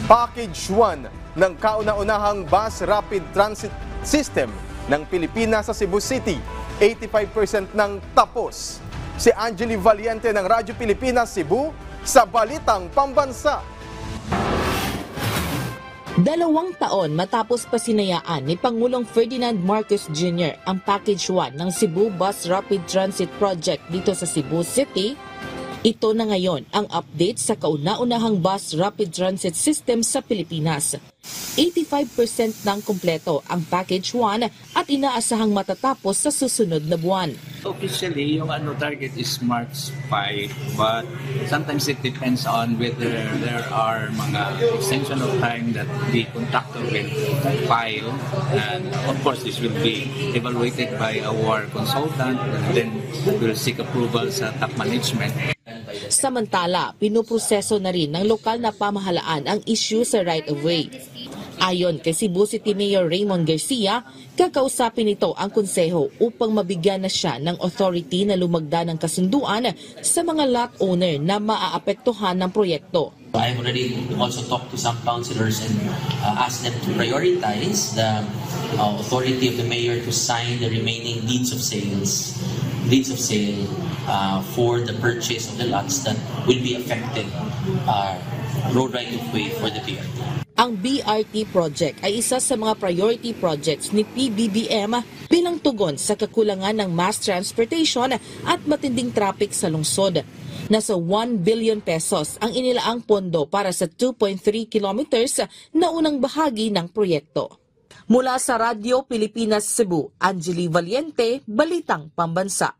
Package 1 ng kauna-unahang Bus Rapid Transit System ng Pilipinas sa Cebu City. 85% ng tapos. Si Angeli Valiente ng Radyo Pilipinas Cebu sa Balitang Pambansa. 2 taon matapos pasinayaan ni Pangulong Ferdinand Marcos Jr. ang Package 1 ng Cebu Bus Rapid Transit Project dito sa Cebu City, ito na ngayon ang update sa kauna-unahang Bus Rapid Transit System sa Pilipinas. 85% ng kumpleto ang Package 1 at inaasahang matatapos sa susunod na buwan. Officially, yung target is March 5, but sometimes it depends on whether there are mga extension of time that the contractor will file, and of course this will be evaluated by our consultant, and then we'll seek approval sa top management. Samantala, pinuproseso na rin ng lokal na pamahalaan ang issue sa right-of-way. Ayon kay Cebu City Mayor Raymond Garcia, kakausapin nito ang konseho upang mabigyan na siya ng authority na lumagda ng kasunduan sa mga lot owner na maaapektuhan ng proyekto. I've already also talked to some councilors and asked them to prioritize the authority of the mayor to sign the remaining deeds of sale for the purchase of the lots that will be affected road right-of-way for the BRT. Ang BRT project ay isa sa mga priority projects ni PBBM bilang tugon sa kakulangan ng mass transportation at matinding traffic sa lungsod. Nasa 1 billion pesos ang inilaang pondo para sa 2.3 kilometers na unang bahagi ng proyekto. Mula sa Radyo Pilipinas Cebu, Angeli Valiente, Balitang Pambansa.